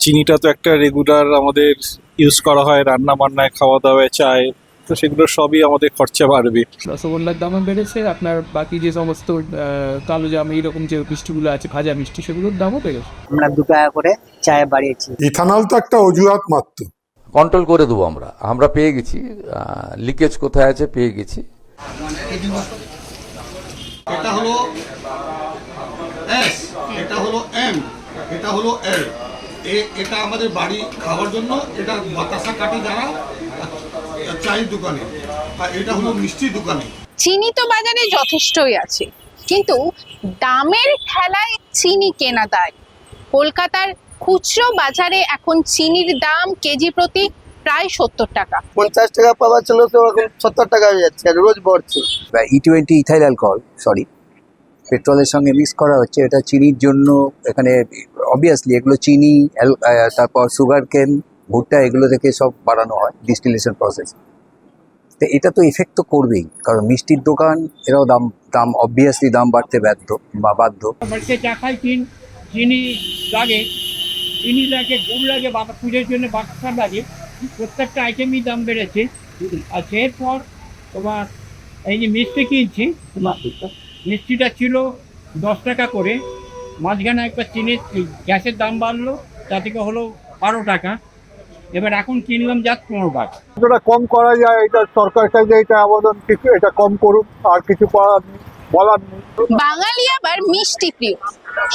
চিনিটা তো একটা রেগুলার আমাদের ইউজ করা হয় রান্না বান্নায়, খাওয়া দাওয়ায়, চায়, তো সেগুলো সবই আমাদের খরচা বাড়বে। রসগোল্লার দামও বেড়েছে, আপনার বাকি যে সমস্ত কালো জাম এইরকম যে মিষ্টিগুলো আছে, ভাজা মিষ্টি, সেগুলোর দামও বেড়েছে। আমরা 2 টাকা করে চায়ে বাড়িয়েছি। ইথানল তো একটা অজুহাত মাত্র। কন্ট্রোল করে দেবো আমরা পেয়ে গেছি, লিকেজ কোথায় আছে পেয়ে গেছি। এটা হলো এস, এটা হলো এম, এটা হলো এল। এটা আমাদের বাড়ি খাওয়ার জন্য, এটা বাতাসা কাটে যারা চায়ের দোকানে, আর এটা হলো মিষ্টির দোকানে। চিনি তো বাজারে যথেষ্টই আছে, কিন্তু দামের ঠেলায় চিনি কেনা দায়। কলকাতার খুচরো বাজারে এখন চিনির দাম কেজি প্রতি প্রায় 70 টাকা। 50 টাকা পাওয়া ছিল, তো এখন 70 টাকা হয়ে যাচ্ছে, রোজ বাড়ছে। E20 ইথাইল অ্যালকোহল, সরি, পেট্রোলের সঙ্গে মিক্স করা হচ্ছে। এটা চিনির জন্য এখানে অবভিয়াসলি এগুলো চিনি, তারপর সুগার কেন, ভুট্টা, এগুলো থেকে সব বাড়ানো হয় ডিস্টিলেশন প্রসেস। তো এটা তো ইফেক্ট তো করবেই, কারণ মিষ্টির দোকান এরাও দাম অবভিয়াসলি দাম বাড়তে বাধ্য। বাড়িতে চা খাই, চিনি লাগে, চিনি লাগে, গুড় লাগে, বাবা পুজোর জন্য বাক্সা লাগে, প্রত্যেকটা আইটেমই দাম বেড়েছে। আর এরপর তোমার এই যে মিষ্টি কিনছি, মিষ্টিটা ছিল 10 টাকা করে, মাঝখানে একবার চিনির গ্যাসের দাম বাড়লো, তা থেকে হলো 12 টাকা, এবার এখন কিনলাম যা 15 টাকা। যতটা কম করা যায় এটা সরকারের কাছে এটা আবেদন, কিছু এটা কম করুন, আর কিছু বলার নেই। বাঙালি আবার মিষ্টি প্রিয়,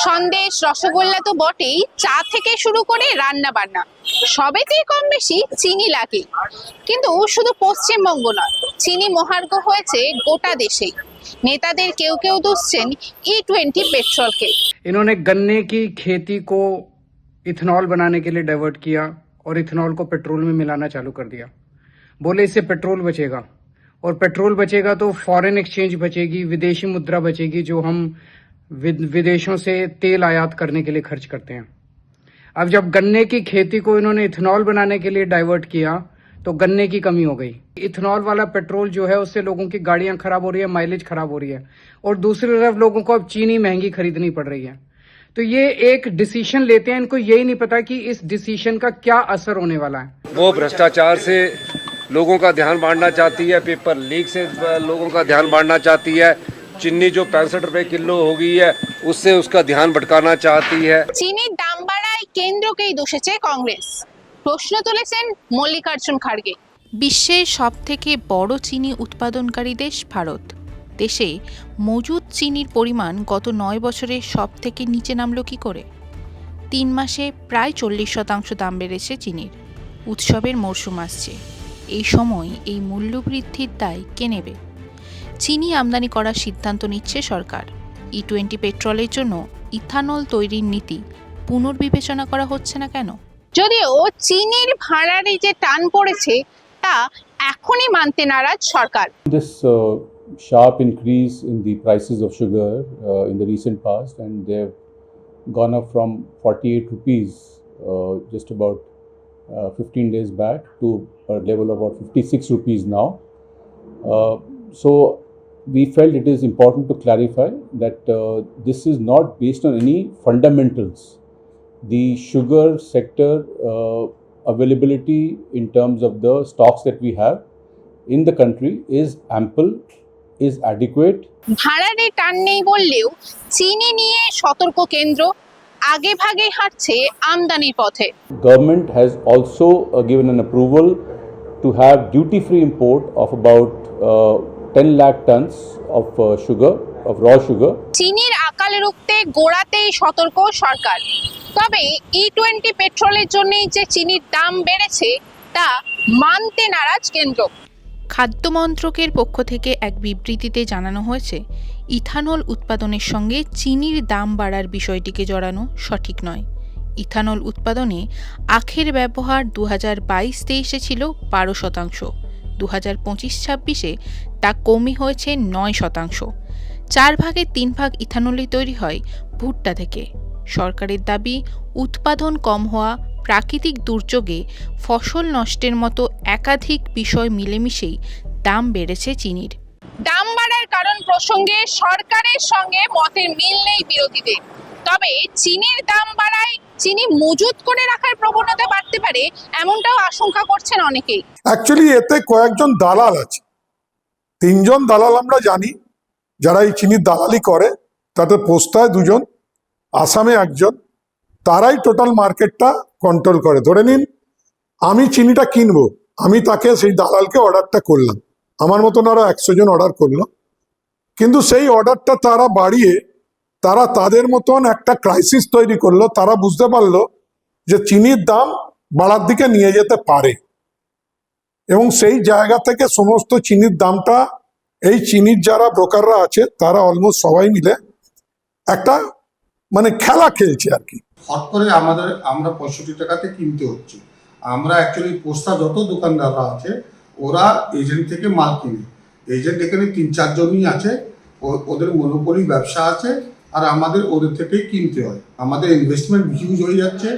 সন্দেশ, রসগোল্লা তো বটেই, চা থেকে শুরু করে রান্না বান্না সবেতেই কম বেশি চিনি লাগে। কিন্তু শুধু পশ্চিমবঙ্গ নয়, চিনি মহার্ঘ হয়েছে গোটা দেশেই। নেতাদের কেউ কেউ দুষছেন E20 पेट्रोल। इन्होंने गन्ने की खेती को इथेनॉल बनाने के लिए डाइवर्ट किया और इथेनॉल को पेट्रोल में मिलाना चालू कर दिया। बोले इससे पेट्रोल बचेगा, और पेट्रोल बचेगा तो फॉरेन एक्सचेंज बचेगी, विदेशी मुद्रा बचेगी, जो हम विदेशों से तेल आयात करने के लिए खर्च करते हैं। अब जब गन्ने की खेती को इन्होंने इथेनॉल बनाने के लिए डाइवर्ट किया तो गन्ने की कमी हो गई। इथेनॉल वाला पेट्रोल जो है उससे लोगों की गाड़ियां खराब हो रही है, माइलेज खराब हो रही है, और दूसरी तरफ लोगों को अब चीनी महंगी खरीदनी पड़ रही है। तो ये एक डिसीजन लेते हैं, इनको यही नहीं पता कि इस डिसीजन का क्या असर होने वाला है। वो भ्रष्टाचार से लोगों का ध्यान बांटना चाहती है, पेपर लीक से लोगों का ध्यान बांटना चाहती है, चीनी जो 65 रुपए किलो हो गई है उससे उसका ध्यान भटकाना चाहती है। চিনির দাম বাড়ায় কেন্দ্রকেই দোষেছে কংগ্রেস, প্রশ্ন তুলেছেন মল্লিকার্জুন খাড়গে। বিশ্বের সবথেকে বড় চিনি উৎপাদনকারী দেশ ভারত। দেশে মজুদ চিনির পরিমাণ গত 9 বছরে সব থেকে নিচে নামল কী করে? 3 মাসে প্রায় 40% দাম বেড়েছে চিনির। উৎসবের মরশুম আসছে, এই সময় এই মূল্যবৃদ্ধির দায় কে নেবে? চিনি আমদানি করার সিদ্ধান্ত নিচ্ছে সরকার। E20 পেট্রোলের জন্য ইথানল তৈরির নীতি পুনর্বিবেচনা করা হচ্ছে না কেন? যদিও চিনির ভাড়ার এই যে টান পড়েছে তা এখনই মানতে নারাজ সরকার। This sharp increase in the prices of sugar in the recent past, and they've gone up from 48 rupees just about 15 days back to a level of about 56 rupees now. So we felt it is important to clarify that this is not based on any fundamentals. The sugar sector availability in terms of the stocks that we have in the country is ample, is adequate. ভাড়ার এই টান নেই বললেও চিনি নিয়ে সতর্ক কেন্দ্র, আগে ভাগে হাঁটছে আমদানির পথে। Government has also given an approval to have duty-free import of about 10 lakh tons of sugar, of raw sugar. চিনির আকালে রুখতে গোড়াতেই সতর্ক সরকার। তবে E20 পেট্রোলের জন্যই যে চিনির দাম বেড়েছে তা মানতে নারাজ কেন্দ্র। খাদ্য মন্ত্রকের পক্ষ থেকে এক বিবৃতিতে জানানো হয়েছে, ইথানল উৎপাদনের সঙ্গে চিনির দাম বাড়ার বিষয়টিকে জড়ানো সঠিক নয়। ইথানল উৎপাদনে আখের ব্যবহার 2022-23 ছিল 12%, 2025-26 তা কমে হয়েছে 9%। 4 ভাগের 3 ভাগ ইথানলই তৈরি হয় ভুট্টা থেকে। সরকারের দাবি, উৎপাদন কম হওয়া, প্রাকৃতিক দুর্যোগে ফসল নষ্টের মতো একাধিক বিষয় মিলেমিশেই দাম বেড়েছে চিনির। দাম বাড়ার কারণ প্রসঙ্গে সরকারের সঙ্গে মতের মিল নেই বিরোধীদের। তবে চিনির দাম বাড়ায় চিনি মজুত করে রাখার প্রবণতা বাড়তে পারে, এমনটাও আশঙ্কা করছেন অনেকেই। অ্যাকচুয়ালি এতে কয়েকজন দালাল আছে, 3 জন দালাল আমরা জানি যারা এই চিনির দালালি করে, তাতে পোস্তায় 2 জন, আসামে 1 জন, তারাই টোটাল মার্কেটটা কন্ট্রোল করে। ধরে নিন আমি চিনিটা কিনবো, আমি তাকে সেই দালালকে অর্ডারটা করলাম, আমার মতন আরো 100 জন অর্ডার করলো, কিন্তু সেই অর্ডারটা তারা বাড়িয়ে তারা তাদের মতন একটা ক্রাইসিস তৈরি করলো। তারা বুঝতে পারলো যে চিনির দাম বাড়ার দিকে নিয়ে যেতে পারে, এবং সেই জায়গা থেকে সমস্ত চিনির দামটা এই চিনির যারা ব্রোকাররা আছে তারা অলমোস্ট সবাই মিলে একটা মানে খেলা খেলছে আর কি। হট করে আমরা 65 টাকাতে কিনতে হচ্ছে। আমরা অ্যাকচুয়ালি পোস্তা যত দোকানদাররা আছে ওরা এজেন্ট থেকে মাল কিনে, এজেন্ট এখানে 3-4 জনই আছে, ওদের মনোপলি ব্যবসা আছে, আর আমাদের ওদের থেকেই কিনতে হয়। আমাদের ইনভেস্টমেন্ট হিউজ হয়ে যাচ্ছে,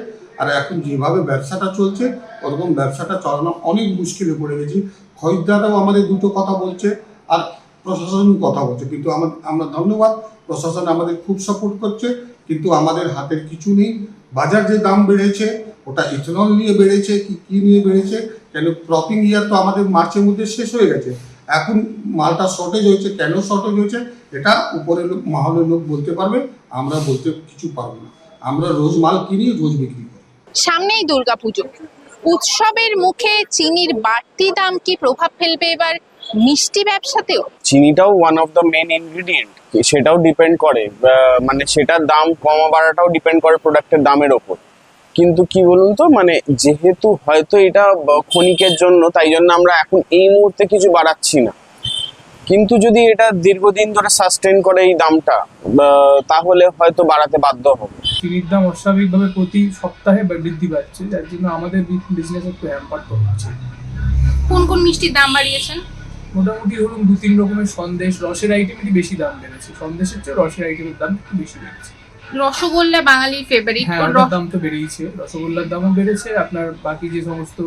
আর এখন যেভাবে ব্যবসাটা চলছে ওরকম ব্যবসাটা চালানো অনেক মুশকিলে পড়ে গেছি। খরিদ্দাররাও আমাদের দুটো কথা বলছে আর প্রশাসন কথা বলছে, কিন্তু আমরা ধন্যবাদ, প্রশাসন আমাদের খুব সাপোর্ট করছে, কিন্তু আমাদের হাতের কিছু নেই। বাজার যে দাম বেড়েছে ওটা ইথেনল নিয়ে বেড়েছে কি নিয়ে বেড়েছে, কেন ক্রপিং ইয়ার তো আমাদের মার্চের মধ্যে শেষ হয়ে গেছে, এখন মালটা শর্টেজ হয়েছে। কেন শর্টেজ হয়েছে এটা উপরের লোক, মহলের লোক বলতে পারবে, আমরা বলতে কিছু পারবো না। আমরা রোজ মাল কিনি, রোজ বিক্রি করি। সামনেই দুর্গাপুজো, উৎসবের মুখে চিনির বাড়তি দাম কি প্রভাব ফেলবে এবার মিষ্টি ব্যবসাতেও? চিনিটাও one of the main ingredient, সেটাও ডিপেন্ড করে, মানে সেটার দাম কমা বাড়াটাও ডিপেন্ড করে প্রোডাক্টের দামের ওপর। কিন্তু কি বলুন তো, মানে যেহেতু হয়তো এটা ক্ষণিকের জন্য, তাই জন্য আমরা এখন এই মুহূর্তে কিছু বাড়াচ্ছি না, কিন্তু যদি এটা দীর্ঘদিন ধরে সাস্টেন করে এই দামটা, তাহলে হয়তো বাড়াতে বাধ্য হবে। চিনির দাম অস্বাভাবিকভাবে প্রতি সপ্তাহে বৃদ্ধি পাচ্ছে, যার জন্য আমাদের বিজনেস একটু হ্যাম্পার হচ্ছে। কোন কোন মিষ্টির দাম বাড়িয়েছেন? মোটামুটি ধরুন 2-3 রকমের সন্দেশ, রসের আইটেমেরই বেশি দাম বেড়েছে, সন্দেশের চেয়ে রসের আইটেমের দাম একটু বেশি বেড়েছে। রসগোল্লা বাঙালির ফেভারিট, হ্যাঁ ওটার দাম তো বেড়েইছে, রসগোল্লার দামও বেড়েছে, আপনার বাকি যে সমস্ত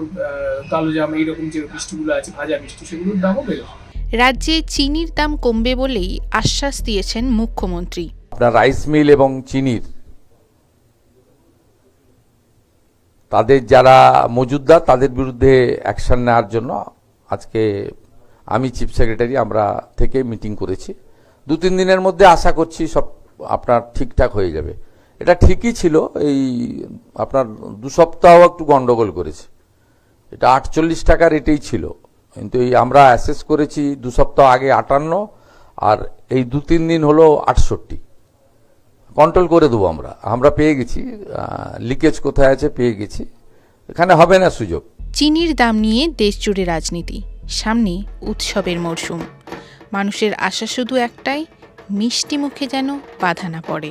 কালোজাম এইরকম যে মিষ্টিগুলো আছে, ভাজা মিষ্টি, সেগুলোর দামও বেড়েছে। রাজ্যে চিনির দাম কমবে বলেই আশ্বাস দিয়েছেন মুখ্যমন্ত্রী। আপনার রাইস মিল এবং চিনির তাদের যারা মজুদদার তাদের বিরুদ্ধে অ্যাকশন নেওয়ার জন্য আজকে আমি চিফ সেক্রেটারি আমরা থেকে মিটিং করেছি। 2-3 দিনের মধ্যে আশা করছি সব আপনার ঠিকঠাক হয়ে যাবে। এটা ঠিকই ছিল, এই আপনার 2 সপ্তাহ একটু গন্ডগোল করেছে, এটা 48 টাকা রেটেই ছিল, কিন্তু এই আমরা অ্যাসেস করেছি 2 সপ্তাহ আগে 58, আর এই 2-3 দিন হলো 68। কন্ট্রোল করে দেবো আমরা পেয়ে গেছি, লিকেজ কোথায় আছে পেয়ে গেছি, এখানে হবে না সুযোগ। চিনির দাম নিয়ে দেশ জুড়ে রাজনীতি, সামনে উৎসবের মরশুম, মানুষের আশা শুধু একটাই, মিষ্টি মুখে যেন বাধা না পড়ে।